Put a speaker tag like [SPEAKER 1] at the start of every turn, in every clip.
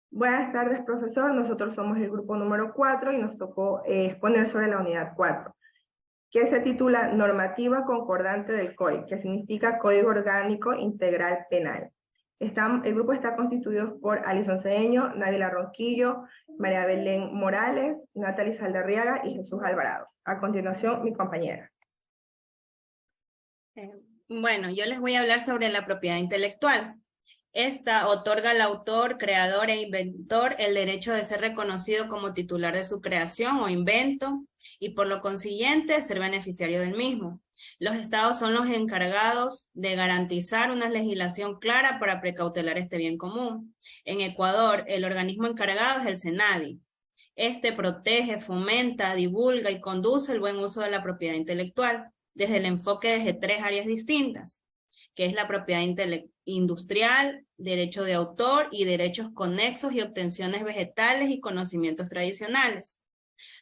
[SPEAKER 1] Buenas tardes, profesor. Nosotros somos el grupo número 4 y nos tocó exponer sobre la unidad 4, que se titula Normativa Concordante del COI, que significa Código Orgánico Integral Penal. El grupo está constituido por Alison Cedeño, Návila Ronquillo, María Belén Morales, Natalie Saldarriaga y Jesús Alvarado. A continuación, mi compañera.
[SPEAKER 2] Bueno, yo les voy a hablar sobre la propiedad intelectual. Esta otorga al autor, creador e inventor el derecho de ser reconocido como titular de su creación o invento y por lo consiguiente ser beneficiario del mismo. Los estados son los encargados de garantizar una legislación clara para precautelar este bien común. En Ecuador, el organismo encargado es el SENADI. Este protege, fomenta, divulga y conduce el buen uso de la propiedad intelectual desde el enfoque desde 3 áreas distintas, que es la propiedad industrial, derecho de autor y derechos conexos y obtenciones vegetales y conocimientos tradicionales.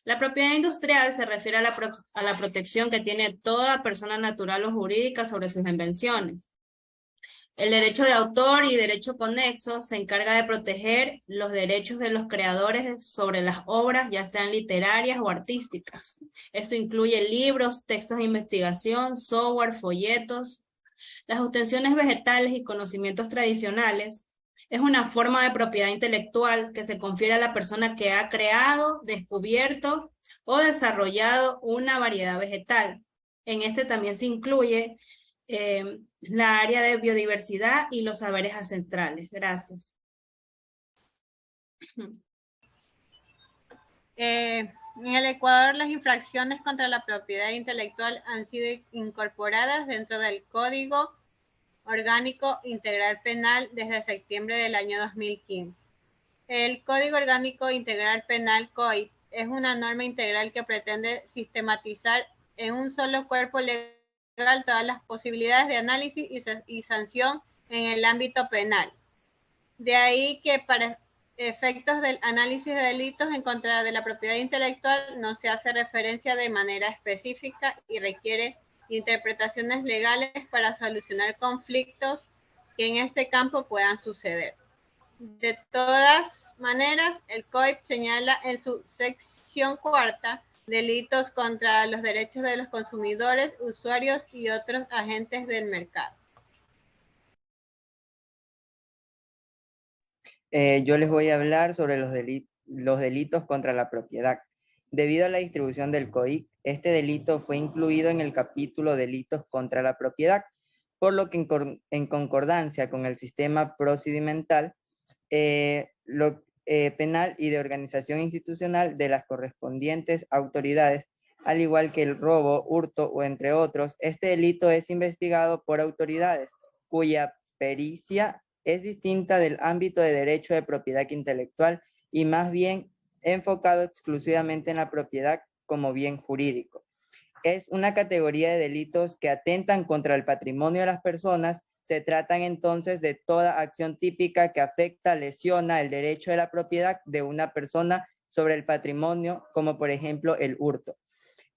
[SPEAKER 2] La propiedad industrial se refiere a la protección que tiene toda persona natural o jurídica sobre sus invenciones. El derecho de autor y derecho conexo se encarga de proteger los derechos de los creadores sobre las obras, ya sean literarias o artísticas. Esto incluye libros, textos de investigación, software, folletos. Las obtenciones vegetales y conocimientos tradicionales es una forma de propiedad intelectual que se confiere a la persona que ha creado, descubierto o desarrollado una variedad vegetal. En este también se incluye la área de biodiversidad y los saberes ancestrales. Gracias.
[SPEAKER 3] En el Ecuador, las infracciones contra la propiedad intelectual han sido incorporadas dentro del Código Orgánico Integral Penal desde septiembre del año 2015. El Código Orgánico Integral Penal, COIP, es una norma integral que pretende sistematizar en un solo cuerpo legal todas las posibilidades de análisis y sanción en el ámbito penal. De ahí que para efectos del análisis de delitos en contra de la propiedad intelectual no se hace referencia de manera específica y requiere interpretaciones legales para solucionar conflictos que en este campo puedan suceder. De todas maneras, el COIP señala en su sección 4 delitos contra los derechos de los consumidores, usuarios y otros agentes del mercado.
[SPEAKER 4] Yo les voy a hablar sobre los delitos contra la propiedad. Debido a la distribución del COIC, este delito fue incluido en el capítulo Delitos contra la propiedad, por lo que en concordancia con el sistema procedimental penal y de organización institucional de las correspondientes autoridades, al igual que el robo, hurto o entre otros, este delito es investigado por autoridades cuya pericia es distinta del ámbito de derecho de propiedad intelectual y más bien enfocado exclusivamente en la propiedad como bien jurídico. Es una categoría de delitos que atentan contra el patrimonio de las personas. Se tratan entonces de toda acción típica que afecta, lesiona el derecho de la propiedad de una persona sobre el patrimonio, como por ejemplo el hurto.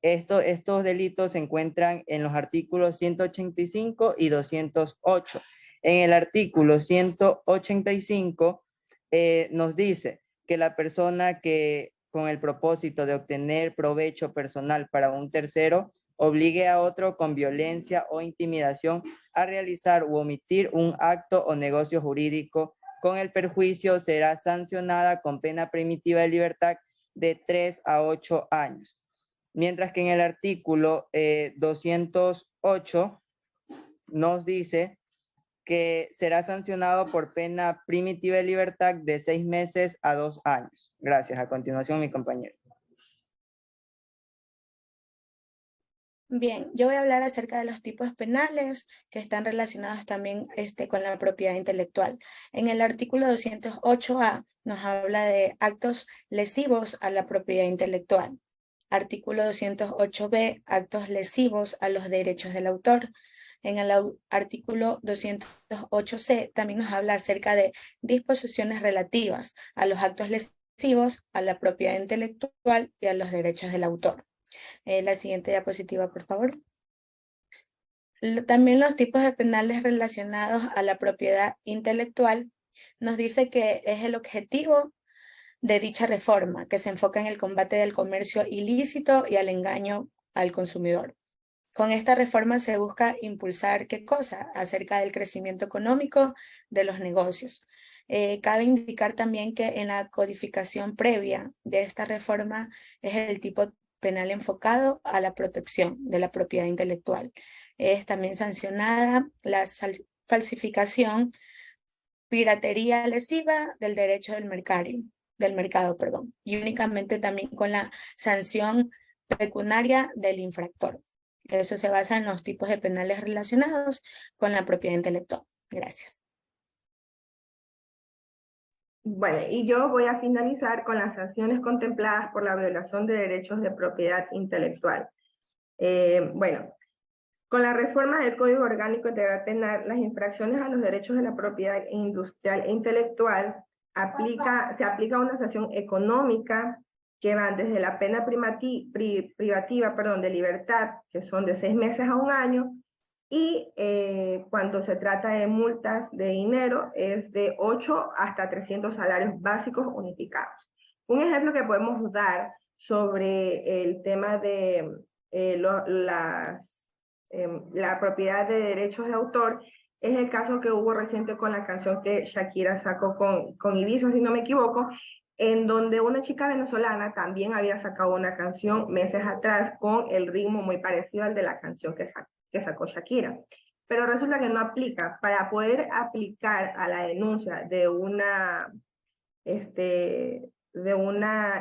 [SPEAKER 4] Estos delitos se encuentran en los artículos 185 y 208. En el artículo 185 nos dice que la persona que con el propósito de obtener provecho personal para un tercero obligue a otro con violencia o intimidación a realizar u omitir un acto o negocio jurídico con el perjuicio será sancionada con pena primitiva de libertad de 3 a 8 años. Mientras que en el artículo 208 nos dice que será sancionado por pena primitiva de libertad de 6 meses a 2 años. Gracias. A continuación, mi compañero.
[SPEAKER 5] Bien, yo voy a hablar acerca de los tipos penales que están relacionados también con la propiedad intelectual. En el artículo 208A nos habla de actos lesivos a la propiedad intelectual. Artículo 208B, actos lesivos a los derechos del autor. En el artículo 208C también nos habla acerca de disposiciones relativas a los actos lesivos a la propiedad intelectual y a los derechos del autor. La siguiente diapositiva, por favor. También los tipos de penales relacionados a la propiedad intelectual nos dice que es el objetivo de dicha reforma, que se enfoca en el combate del comercio ilícito y al engaño al consumidor. Con esta reforma se busca impulsar, ¿qué cosa? Acerca del crecimiento económico de los negocios. Cabe indicar también que en la codificación previa de esta reforma es el tipo penal enfocado a la protección de la propiedad intelectual. Es también sancionada la falsificación, piratería lesiva del derecho del mercado, y únicamente también con la sanción pecuniaria del infractor. Eso se basa en los tipos de penales relacionados con la propiedad intelectual. Gracias.
[SPEAKER 1] Bueno, y yo voy a finalizar con las sanciones contempladas por la violación de derechos de propiedad intelectual. Bueno, con la reforma del Código Orgánico Integral Penal, las infracciones a los derechos de la propiedad industrial e intelectual se aplica una sanción económica que van desde la pena privativa de libertad, que son de 6 meses a 1 año, y cuando se trata de multas de dinero es de 8 hasta 300 salarios básicos unificados. Un ejemplo que podemos dar sobre el tema de la propiedad de derechos de autor es el caso que hubo reciente con la canción que Shakira sacó con Ibiza, si no me equivoco, en donde una chica venezolana también había sacado una canción meses atrás con el ritmo muy parecido al de la canción que sacó Shakira. Pero resulta que no aplica. Para poder aplicar a la denuncia de una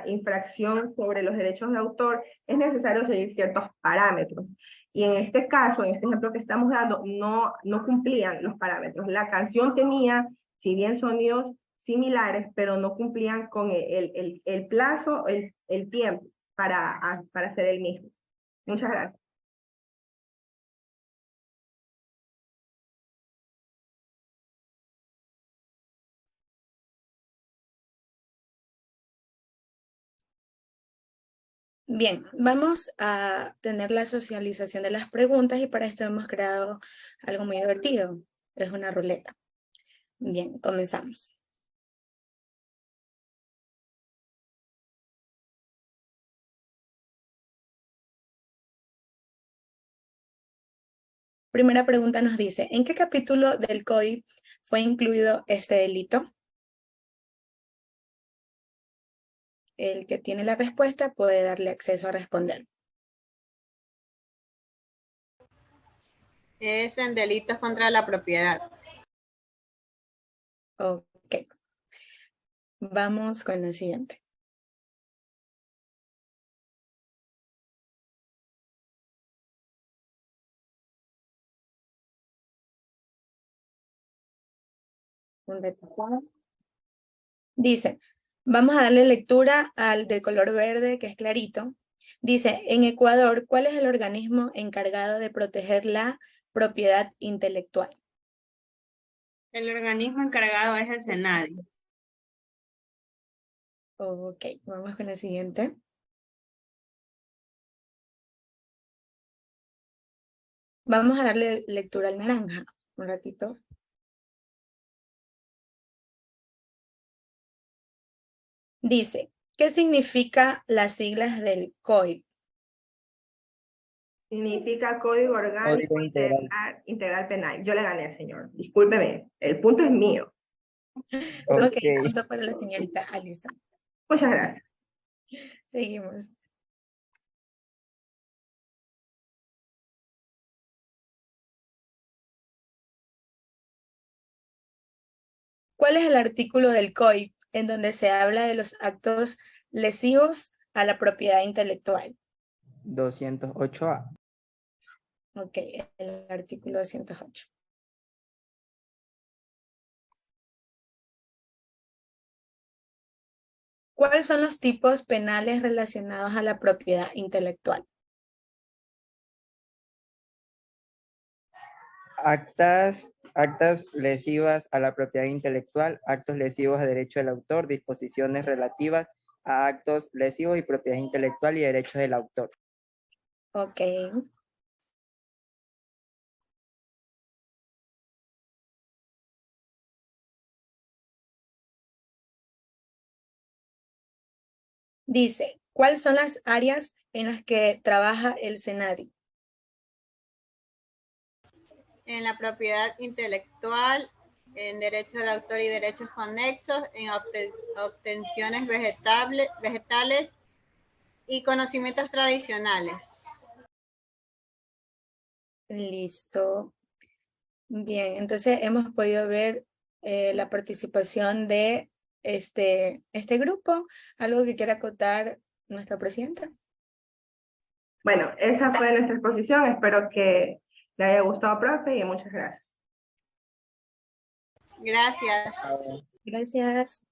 [SPEAKER 1] infracción sobre los derechos de autor, es necesario seguir ciertos parámetros. Y en este caso, en este ejemplo que estamos dando, no cumplían los parámetros. La canción tenía, si bien sonidos similares, pero no cumplían con el plazo, el tiempo para hacer el mismo. Muchas gracias.
[SPEAKER 5] Bien, vamos a tener la socialización de las preguntas y para esto hemos creado algo muy divertido. Es una ruleta. Bien, comenzamos. Primera pregunta nos dice, ¿en qué capítulo del COI fue incluido este delito? El que tiene la respuesta puede darle acceso a responder.
[SPEAKER 3] Es en delitos contra la propiedad.
[SPEAKER 5] Ok. Vamos con la siguiente. Dice, vamos a darle lectura al de color verde, que es clarito. Dice, en Ecuador, ¿cuál es el organismo encargado de proteger la propiedad intelectual?
[SPEAKER 2] El organismo encargado es el SENADI.
[SPEAKER 5] Ok, vamos con la siguiente. Vamos a darle lectura al naranja, un ratito. Dice, ¿qué significa las siglas del COI?
[SPEAKER 1] Significa Código Orgánico
[SPEAKER 4] Código
[SPEAKER 1] Integral Penal. Yo le gané, señor. Discúlpeme, el punto es mío.
[SPEAKER 5] Ok, punto para la señorita Alison.
[SPEAKER 1] Muchas gracias.
[SPEAKER 5] Seguimos. ¿Cuál es el artículo del COI en donde se habla de los actos lesivos a la propiedad intelectual?
[SPEAKER 4] 208A.
[SPEAKER 5] Ok, el artículo 208. ¿Cuáles son los tipos penales relacionados a la propiedad intelectual?
[SPEAKER 4] Actas lesivas a la propiedad intelectual, actos lesivos a derecho del autor, disposiciones relativas a actos lesivos y propiedad intelectual y derechos del autor.
[SPEAKER 5] Ok. Dice, ¿cuáles son las áreas en las que trabaja el SENADI?
[SPEAKER 3] En la propiedad intelectual, en derechos de autor y derechos conexos, en obtenciones vegetales y conocimientos tradicionales.
[SPEAKER 5] Listo. Bien, entonces hemos podido ver la participación de este grupo. ¿Algo que quiera acotar nuestra presidenta?
[SPEAKER 1] Bueno, esa fue nuestra exposición. Espero que le haya gustado, profe, y muchas gracias.
[SPEAKER 3] Gracias.
[SPEAKER 5] Gracias.